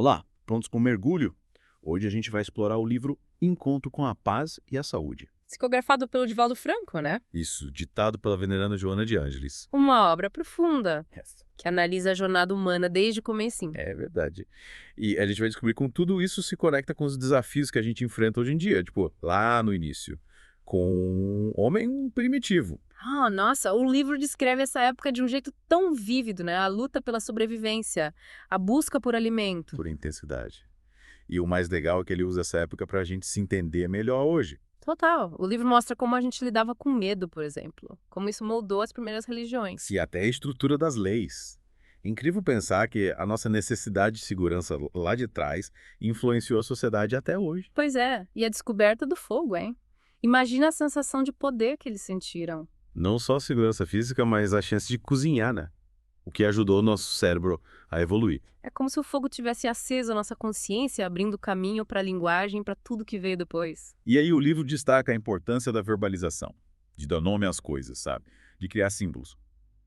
Olá, prontos com mergulho? Hoje a gente vai explorar o livro Encontro com a Paz e a Saúde. Psicografado pelo Divaldo Franco, né? Isso, ditado pela veneranda Joana de Ângeles. Uma obra profunda, Yes. que analisa a jornada humana desde o comecinho. É verdade. E a gente vai descobrir como tudo isso se conecta com os desafios que a gente enfrenta hoje em dia, tipo, lá no início, com um homem primitivo. Ah, nossa, o livro descreve essa época de um jeito tão vívido, né? A luta pela sobrevivência, a busca por alimento. Por intensidade. E o mais legal é que ele usa essa época para a gente se entender melhor hoje. Total. O livro mostra como a gente lidava com medo, por exemplo. Como isso moldou as primeiras religiões. E até a estrutura das leis. Incrível pensar que a nossa necessidade de segurança lá de trás influenciou a sociedade até hoje. Pois é, e a descoberta do fogo, hein? Imagina a sensação de poder que eles sentiram. Não só a segurança física, mas a chance de cozinhar, né? O que ajudou o nosso cérebro a evoluir. É como se o fogo tivesse aceso a nossa consciência, abrindo caminho para a linguagem, para tudo que veio depois. E aí o livro destaca a importância da verbalização, de dar nome às coisas, sabe? De criar símbolos,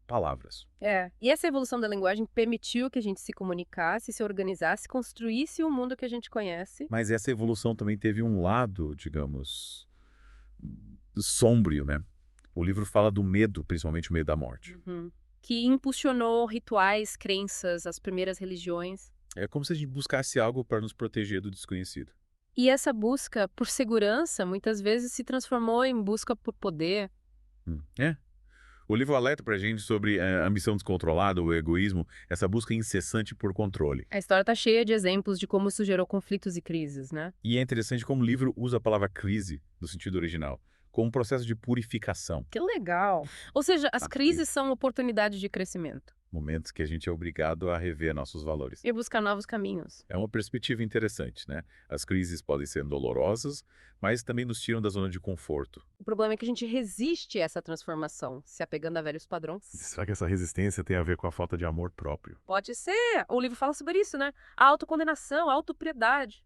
palavras. É. E essa evolução da linguagem permitiu que a gente se comunicasse, se organizasse, construísse o mundo que a gente conhece. Mas essa evolução também teve um lado, digamos, sombrio, né? O livro fala do medo, principalmente o medo da morte. Uhum. Que impulsionou rituais, crenças, as primeiras religiões. É como se a gente buscasse algo para nos proteger do desconhecido. E essa busca por segurança muitas vezes se transformou em busca por poder. É. O livro alerta pra gente sobre a ambição descontrolada, o egoísmo, essa busca incessante por controle. A história está cheia de exemplos de como isso gerou conflitos e crises, né? E é interessante como o livro usa a palavra crise, no sentido original, como um processo de purificação. Que legal! Ou seja, as Ah, crises são oportunidades de crescimento Momentos que a gente é obrigado a rever nossos valores. e buscar novos caminhos. É uma perspectiva interessante, né? As crises podem ser dolorosas, mas também nos tiram da zona de conforto. O problema é que a gente resiste a essa transformação, se apegando a velhos padrões. Será que essa resistência tem a ver com a falta de amor próprio? Pode ser. O livro fala sobre isso, né? A autocondenação, a autopiedade,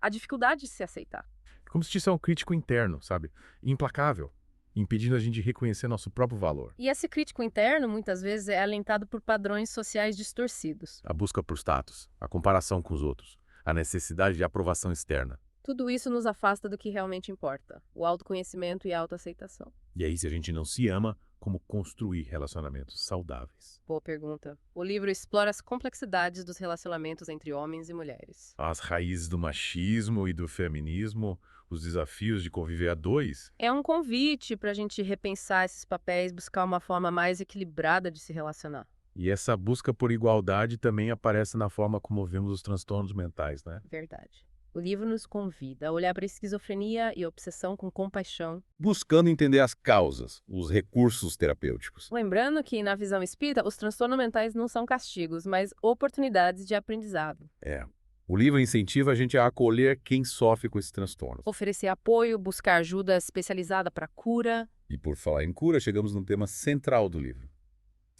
a dificuldade de se aceitar. Como se tivesse um crítico interno, sabe? Implacável, impedindo a gente de reconhecer nosso próprio valor. E esse crítico interno, muitas vezes, é alentado por padrões sociais distorcidos. A busca por status, a comparação com os outros, a necessidade de aprovação externa. Tudo isso nos afasta do que realmente importa, o autoconhecimento e a autoaceitação. E aí, se a gente não se ama, como construir relacionamentos saudáveis? Boa pergunta. O livro explora as complexidades dos relacionamentos entre homens e mulheres. As raízes do machismo e do feminismo, os desafios de conviver a dois. É um convite para a gente repensar esses papéis, buscar uma forma mais equilibrada de se relacionar. E essa busca por igualdade também aparece na forma como vemos os transtornos mentais, né? Verdade. O livro nos convida a olhar para a esquizofrenia e a obsessão com compaixão. Buscando entender as causas, os recursos terapêuticos. Lembrando que, na visão espírita, os transtornos mentais não são castigos, mas oportunidades de aprendizado. É. O livro incentiva a gente a acolher quem sofre com esses transtornos. Oferecer apoio, buscar ajuda especializada para cura. E por falar em cura, chegamos no tema central do livro: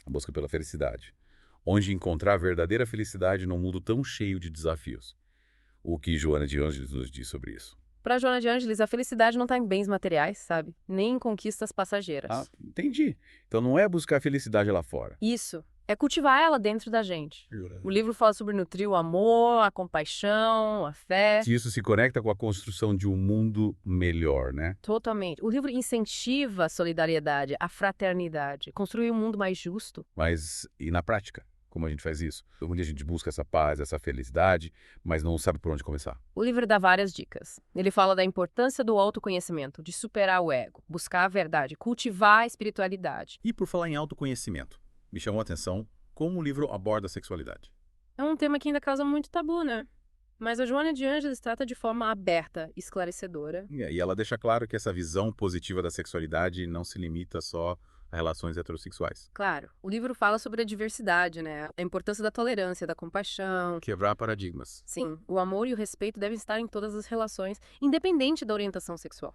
a busca pela felicidade. Onde encontrar a verdadeira felicidade num mundo tão cheio de desafios. O que Joana de Ângeles nos diz sobre isso. Para Joana de Ângeles, a felicidade não está em bens materiais, sabe? Nem em conquistas passageiras. Ah, entendi. Então não é buscar a felicidade lá fora. Isso. É cultivar ela dentro da gente. O livro fala sobre nutrir o amor, a compaixão, a fé. Se isso se conecta com a construção de um mundo melhor, né? Totalmente. O livro incentiva a solidariedade, a fraternidade, construir um mundo mais justo. Mas e na prática? Como a gente faz isso? Onde a gente busca essa paz, essa felicidade, mas não sabe por onde começar. O livro dá várias dicas. Ele fala da importância do autoconhecimento, de superar o ego, buscar a verdade, cultivar a espiritualidade. E por falar em autoconhecimento, me chamou a atenção como o livro aborda a sexualidade. É um tema que ainda causa muito tabu, né? Mas a Joana de Ângeles trata de forma aberta, esclarecedora. E ela deixa claro que essa visão positiva da sexualidade não se limita só a relações heterossexuais. Claro, o livro fala sobre a diversidade, né? A importância da tolerância, da compaixão. Quebrar paradigmas. Sim, o amor e o respeito devem estar em todas as relações, independente da orientação sexual.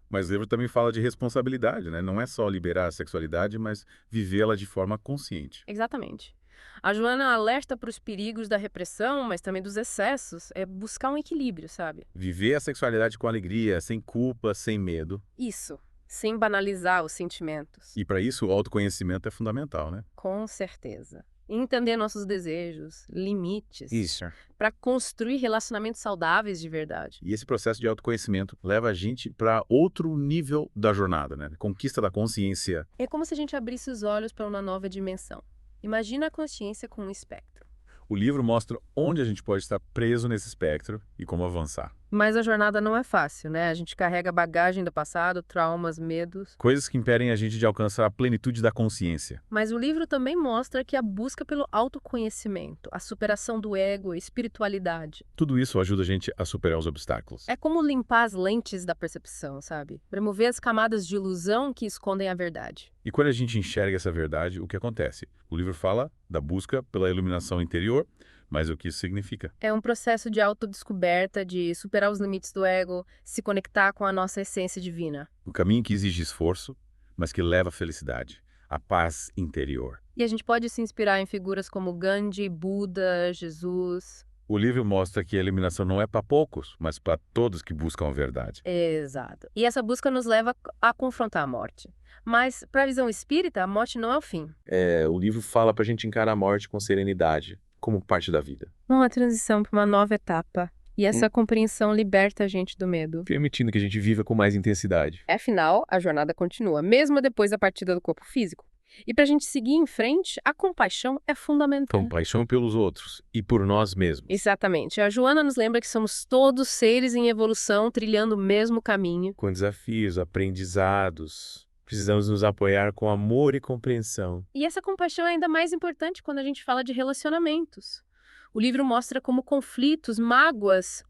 Mas o livro também fala de responsabilidade, né? Não é só liberar a sexualidade, mas vivê-la de forma consciente. Exatamente. A Joana alerta para os perigos da repressão, mas também dos excessos. É buscar um equilíbrio, sabe? Viver a sexualidade com alegria, sem culpa, sem medo. Isso, sem banalizar os sentimentos. E para isso o autoconhecimento é fundamental, né? Com certeza. Entender nossos desejos, limites, Isso. para construir relacionamentos saudáveis de verdade. E esse processo de autoconhecimento leva a gente para outro nível da jornada, né? Conquista da consciência. É como se a gente abrisse os olhos para uma nova dimensão. Imagina a consciência com um espectro. O livro mostra onde a gente pode estar preso nesse espectro e como avançar. Mas a jornada não é fácil, né? A gente carrega bagagem do passado, traumas, medos. Coisas que impedem a gente de alcançar a plenitude da consciência. Mas o livro também mostra que a busca pelo autoconhecimento, a superação do ego, a espiritualidade, Tudo isso ajuda a gente a superar os obstáculos. é como limpar as lentes da percepção, sabe? Remover as camadas de ilusão que escondem a verdade. E quando a gente enxerga essa verdade, o que acontece? O livro fala da busca pela iluminação interior, mas o que isso significa? É um processo de autodescoberta, de superar os limites do ego, se conectar com a nossa essência divina. O caminho que exige esforço, mas que leva à felicidade, à paz interior. E a gente pode se inspirar em figuras como Gandhi, Buda, Jesus. O livro mostra que a iluminação não é para poucos, mas para todos que buscam a verdade. Exato. E essa busca nos leva a confrontar a morte. Mas, para a visão espírita, a morte não é o fim. O livro fala pra gente encarar a morte com serenidade, como parte da vida, Uma transição para uma nova etapa. E essa compreensão liberta a gente do medo. permitindo que a gente viva com mais intensidade. Afinal, a jornada continua, mesmo depois da partida do corpo físico. E para a gente seguir em frente, a compaixão é fundamental. Compaixão pelos outros e por nós mesmos. Exatamente. A Joana nos lembra que somos todos seres em evolução, trilhando o mesmo caminho. Com desafios, aprendizados, precisamos nos apoiar com amor e compreensão. E essa compaixão é ainda mais importante quando a gente fala de relacionamentos. O livro mostra como conflitos, mágoas,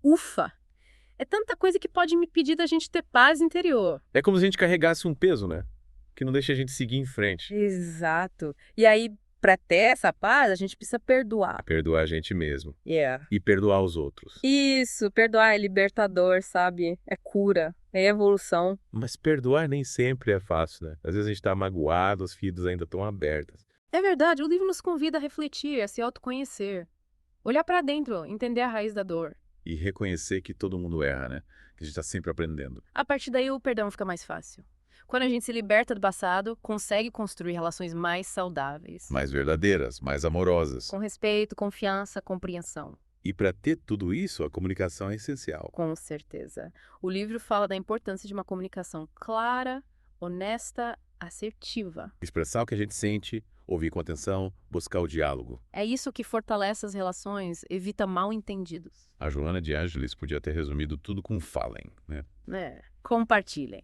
é tanta coisa que pode me impedir da gente ter paz interior. É como se a gente carregasse um peso, né? Que não deixa a gente seguir em frente. Exato. E aí, para ter essa paz, a gente precisa perdoar. Perdoar a gente mesmo. Yeah. E perdoar os outros. Isso, perdoar é libertador, sabe? É cura, é evolução. Mas perdoar nem sempre é fácil, né? Às vezes a gente tá magoado, as feridas ainda estão abertas. É verdade, o livro nos convida a refletir, a se autoconhecer. Olhar para dentro, entender a raiz da dor. E reconhecer que todo mundo erra, né? Que a gente está sempre aprendendo. A partir daí, o perdão fica mais fácil. Quando a gente se liberta do passado, consegue construir relações mais saudáveis. Mais verdadeiras, mais amorosas. Com respeito, confiança, compreensão. E para ter tudo isso, a comunicação é essencial. Com certeza. O livro fala da importância de uma comunicação clara, honesta, assertiva. Expressar o que a gente sente, ouvir com atenção, buscar o diálogo. É isso que fortalece as relações, evita mal-entendidos. A Joana de Ângeles podia ter resumido tudo com falem, né? Compartilhem.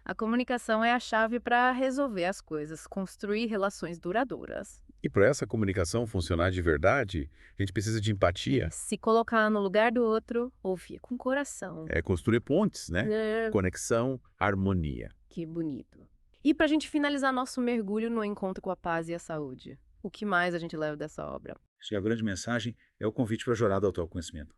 A comunicação é a chave para resolver as coisas, construir relações duradouras. E para essa comunicação funcionar de verdade, a gente precisa de empatia. Se colocar no lugar do outro, ouvir com o coração. É construir pontes, né? Conexão, harmonia. Que bonito. E para a gente finalizar nosso mergulho no encontro com a paz e a saúde, o que mais a gente leva dessa obra? Acho que a grande mensagem é o convite para a jornada do autoconhecimento.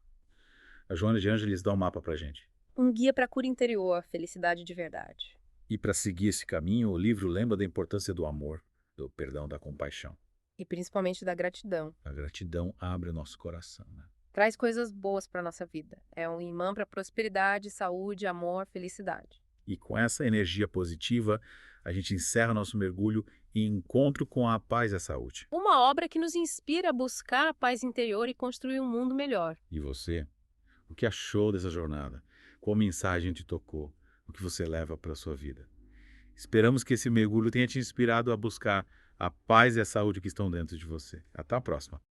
A Joana de Ângeles dá um mapa para a gente. Um guia para a cura interior, felicidade de verdade. E para seguir esse caminho, o livro lembra da importância do amor, do perdão, da compaixão. E principalmente da gratidão. A gratidão abre o nosso coração, né? Traz coisas boas para nossa vida. É um imã para prosperidade, saúde, amor, felicidade. E com essa energia positiva, a gente encerra nosso mergulho em encontro com a paz e a saúde. Uma obra que nos inspira a buscar a paz interior e construir um mundo melhor. E você? O que achou dessa jornada? Qual mensagem te tocou? O que você leva para a sua vida? Esperamos que esse mergulho tenha te inspirado a buscar a paz e a saúde que estão dentro de você. Até a próxima!